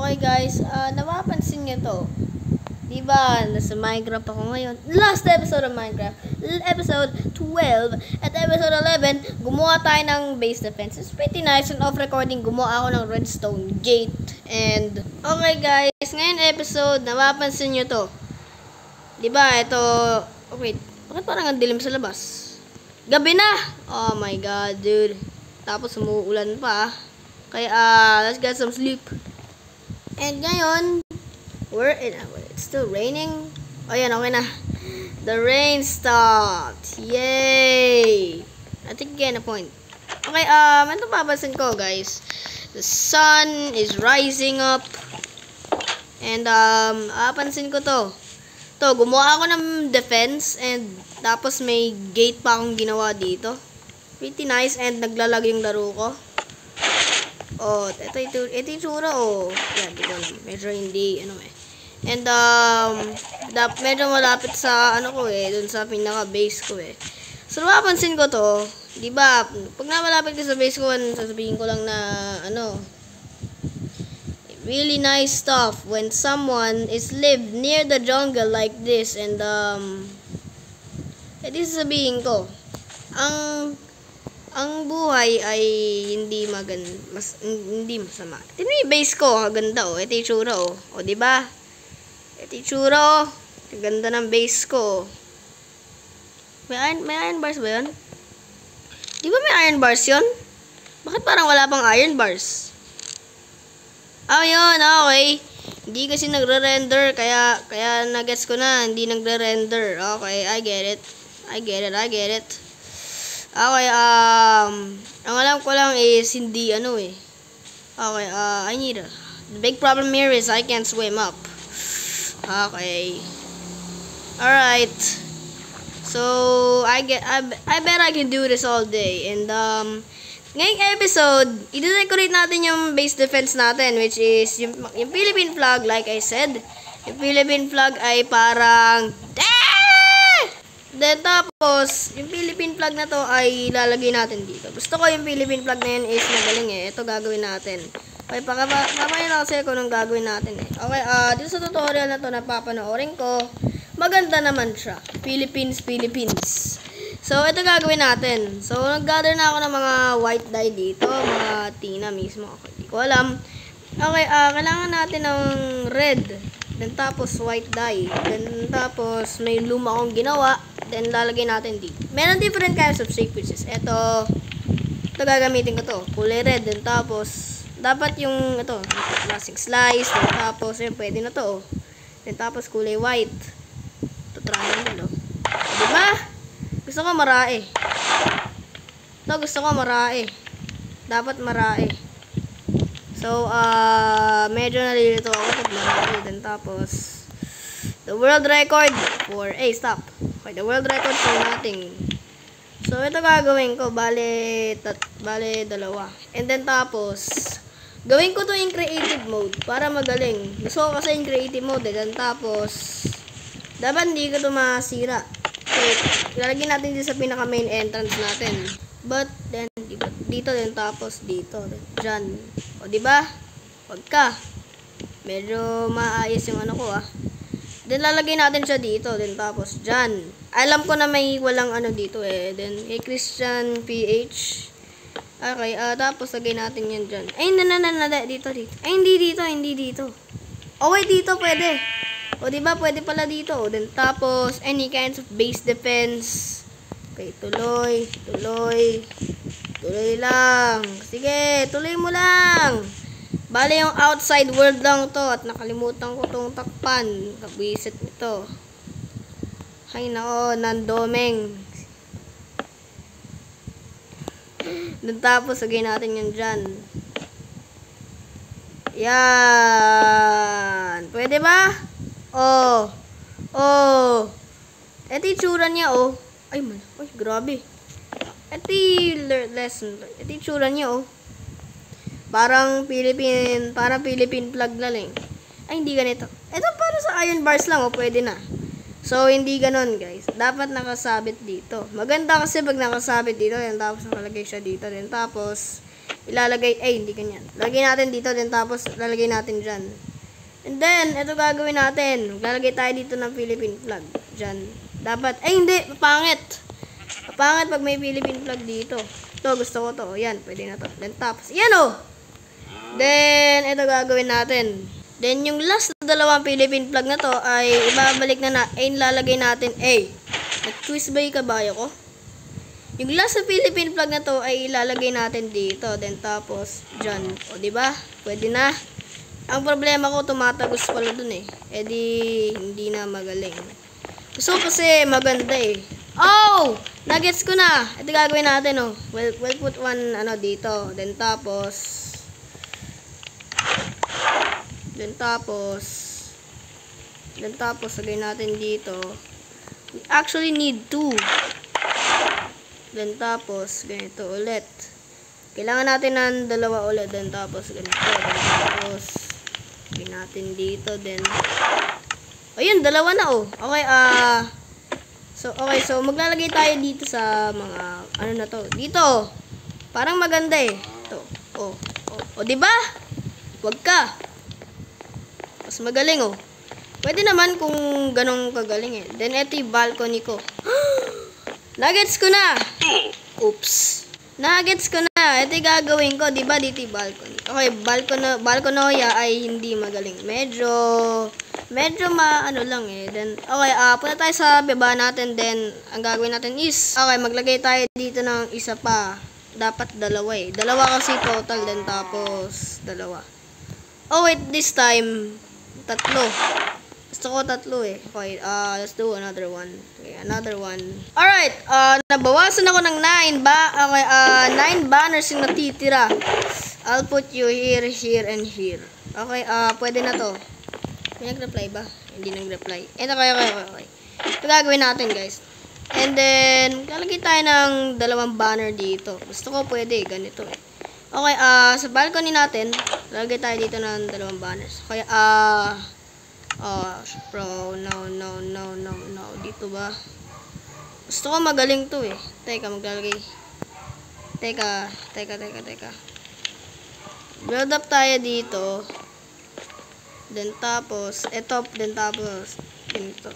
Okay guys, napapansin niyo to. Diba, nasa Minecraft ako ngayon. Last episode of Minecraft, episode 12 at episode 11, gumawa tayo ng base defense. It's pretty nice and off recording, gumawa ako ng redstone gate. And, okay guys, ngayon episode, napapansin nyo to. Diba, ito, okay, bakit parang ang dilim sa labas? Gabi na! Oh my god, dude. Tapos umuulan pa. Kaya, let's get some sleep. And ngayon, it's still raining. Oh, yan, okay na. The rain stopped. Yay! I think you get a point. Okay, ito papansin ko, guys. The sun is rising up. And, papansin ko to. Gumawa ako ng defense. And, tapos may gate pa akong ginawa dito. Pretty nice. And, naglalag yung laro ko. Oh, ito yung tsura, oh. Yan, dito lang. Medyo hindi, And, medyo malapit sa, dun sa pinaka-base ko, So, napapansin ko to, diba, pag namalapit ko sa base ko, sasabihin ko lang na, really nice stuff when someone is lived near the jungle like this, and, edi sasabihin ko, ang buhay ay hindi hindi masama. Ito yung base ko, ganda, oh. Ito yung tsura, oh. O, diba? Ito yung tsura, oh. Ganda ng base ko. May iron bars ba yun? Di ba may iron bars yun? Bakit parang wala pang iron bars? Oh, yun, okay. Hindi kasi nagre-render, kaya na-gets ko na, hindi nagre-render. Okay, I get it. Okay, ang alam ko lang is hindi Okay, the big problem here is I can't swim up. Okay. Alright. So, I bet I can do this all day. And, ngayong episode, i-decorate natin yung base defense natin, which is yung Philippine flag, like I said. Yung Philippine flag ay parang Then, tapos, yung Philippine flag na to ay ilalagay natin dito. Gusto ko yung Philippine flag na yun is magaling Ito gagawin natin. Okay, papayin na kasi ako nung gagawin natin Okay, dito sa tutorial na to na papanoorin ko, maganda naman siya. Philippines. So, ito gagawin natin. So, nag-gather na ako ng mga white dye dito. Mga tina mismo. Okay, hindi ko alam. Okay, kailangan natin ng red. Then, tapos white dye. Then, tapos may luma akong ginawa. Then, lalagay natin dito. Meron different kinds of shape which is ito gagamitin ko to. Kulay red. Then, tapos, dapat yung, klaseng slice. Then, tapos, yun, pwede na to, Then, tapos, kulay white. Ito, triangle, Diba? Gusto ko marae. Dapat marae. So, medyo nalilito ako pag marae. Then, tapos, the world record for, stop. Okay, the world record for nothing. So, ito gagawin ko. Bale, dalawa. And then, tapos, gawin ko to in creative mode para magaling. Gusto ko kasi in creative mode. Then, tapos, dapat hindi ko to masira. Okay, ilalagay natin dito sa pinaka main entrance natin. But, then, dito din, tapos dito. Dyan. O, diba? Wag ka. Medyo maayos yung ko, Then, lalagay natin siya dito. Then, tapos, dyan. Alam ko na may walang dito, Then, kay Christian PH. Okay, tapos, lagay natin yan dyan. Ay, dito. Ay, hindi dito. Oh, wait, dito, pwede. O, diba, pwede pala dito. Then, tapos, any kinds of base defense. Okay, tuloy lang. Sige, tuloy mo lang. Bale, yung outside world lang to at nakalimutan ko tong takpan. Kabisit nito. Ay, nako, nandomeng. Then, tapos, lagay natin yan dyan. Yan. Pwede ba? Oh. Ito yung tsura niya, Ay, grabe. Ito yung tsura niya, Parang Philippine flag na lang. Ay, hindi ganito. Ito para sa iron bars lang, pwede na. So, hindi ganon, guys. Dapat nakasabit dito. Maganda kasi pag nakasabit dito, then tapos nakalagay siya dito. Then tapos, ilalagay, hindi ganyan. Lagay natin dito, then tapos lalagay natin dyan. And then, ito gagawin natin. Maglalagay tayo dito ng Philippine flag. Dyan. Dapat, hindi, papangit. Papangit pag may Philippine flag dito. Ito, gusto ko to. Yan, pwede na to. Then tapos, yan o. Then, ito gagawin natin. Then, yung last na dalawang Philippine flag na to, ay ibabalik na lalagay natin A. Nag-twist ba yung kabayo ko? Yung last na Philippine flag na to ay ilalagay natin dito. Then tapos, dyan. O, diba? Pwede na. Ang problema ko, tumatagos pala dun eh. E di, hindi na magaling. Gusto ko kasi maganda eh. Oh! Nuggets ko na. Ito gagawin natin oh. We'll put one dito. Then tapos, lagay natin dito. We actually need 2. Then tapos, ganito ulit. Kailangan natin ng 2 ulit. Then tapos, ganito. Then tapos, lagay natin dito. Then, ayun, 2 na oh. Okay, so maglalagay tayo dito sa mga, na to. Dito. Parang maganda eh. Ito. O, diba? Wag ka. Mas magaling oh. Pwede naman kung ganong kagaling eh. Then, ito yung balcony ko. Nuggets ko na! Oops. Nuggets ko na. Ito yung gagawin ko. Diba dito yung balcony? Okay, balconoya ay hindi magaling. Medyo lang eh. Then, okay, punta tayo sa baba natin. Then, ang gagawin natin is, okay, maglagay tayo dito ng isa pa. Dapat 2 eh. 2 kasi total. Then, tapos, 2. Oh, wait, this time, 3. Gusto ko 3 eh. Okay, let's do another one. Okay, another one. Alright, nabawasan ako ng 9 ba? Okay, 9 banners yung natitira. I'll put you here, here, and here. Okay, pwede na to. May nag-reply ba? Hindi nag-reply. Ito, okay. Ito gagawin natin, guys. And then, lalagay tayo ng 2 banner dito. Gusto ko pwede, ganito eh. Okay, sa balcony natin, lalagay tayo dito ng 2 banners. Okay, bro, no. Dito ba? Gusto ko magaling to eh. Teka, maglalagay. Teka. Build up tayo dito. Then tapos, then tapos, ganito.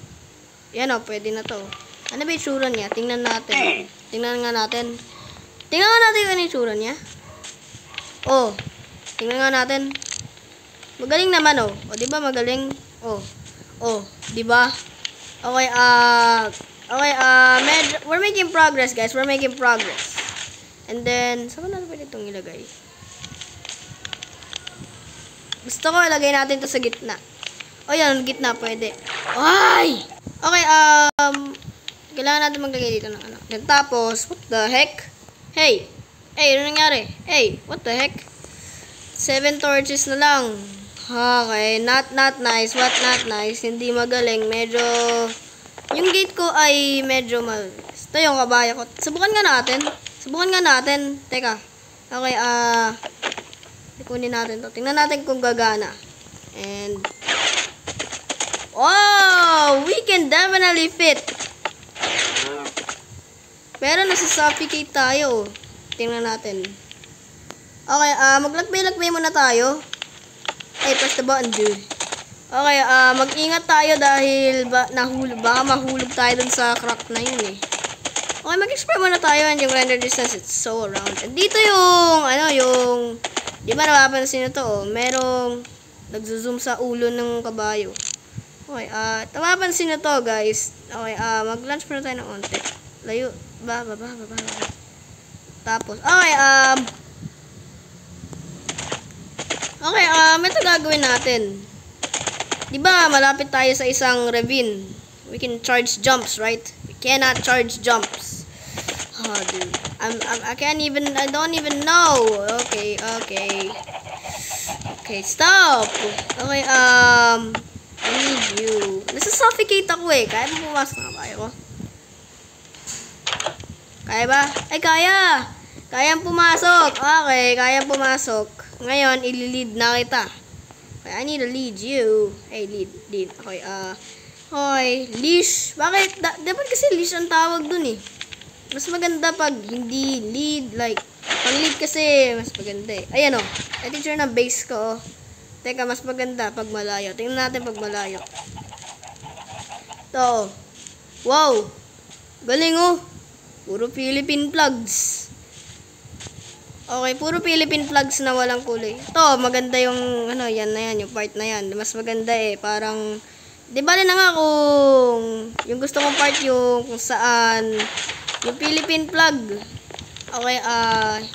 Yan o, pwede na to. Ano ba yung tsura niya? Tingnan natin. Tingnan nga natin yung itsura niya. Oh, tingnan nga natin. Magaling naman oh. O, di ba magaling? Oh, di ba? Okay, we're making progress, guys. We're making progress. And then, saan ba natin pwede itong ilagay? Gusto ko ilagay natin to sa gitna. O yan, gitna pwede. Ay! Okay, kailangan natin maglagay dito ng ano. Then tapos, what the heck? Hey, ano nangyari? Hey, what the heck? 7 torches na lang. Okay, not nice. What not nice? Hindi magaling. Medyo, yung gate ko ay medyo ito yung kabaya ko. Subukan nga natin. Teka. Okay, ikunin natin to. Tingnan natin kung gagana. And, oh, we can definitely fit. Pero nasa-suffocate tayo. Tingnan natin. Okay, maglakbay-lakbay muna tayo. Ay, press the button, dude. Okay, mag-ingat tayo dahil baka mahulog tayo dun sa crack na yun eh. Okay, mag-explore muna tayo and yung render distance, it's so around. And dito yung, di ba napapansin na to, oh, merong nagzo-zoom sa ulo ng kabayo. Okay, napapansin na to, guys. Okay, mag-launch muna tayo ng onte. Layo, baba. Tapos, okay, ito gagawin natin. Diba, malapit tayo sa isang ravine. We can charge jumps, right? We cannot charge jumps. Oh, dude. I don't even know. Okay. Okay, stop. Okay, I need you. Nasa-suffocate ako eh. Kaya mo pumasok na kayo ko? Kaya ba? Ay, kaya! Kayang pumasok. Okay, kayang pumasok. Ngayon, ililid na kita. Okay, I need to lead you. Hey, lead. Okay, okay, leash. Bakit? Dapat kasi leash ang tawag dun eh. Mas maganda pag hindi lead, like, Pang lead kasi, mas maganda eh. Ayan o. Texture ng base ko. Teka, mas maganda pag malayo. Tingnan natin pag malayo. Ito. Wow. Galing oh. Puro Philippine flags. Okay, puro Philippine flags na walang kulay. Ito, maganda yung, ano, yan na yan. Yung part na yan. Mas maganda eh. Parang, di ba na nga kung, yung gusto kong part yung kung saan, yung Philippine flag. Okay,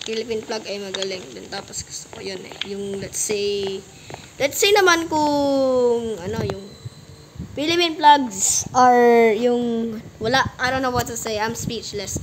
Philippine flag ay magaling. Then, tapos gusto ko yun eh. Yung, let's say naman kung, ano, yung Philippine flags are yung, wala, I don't know what to say. I'm speechless.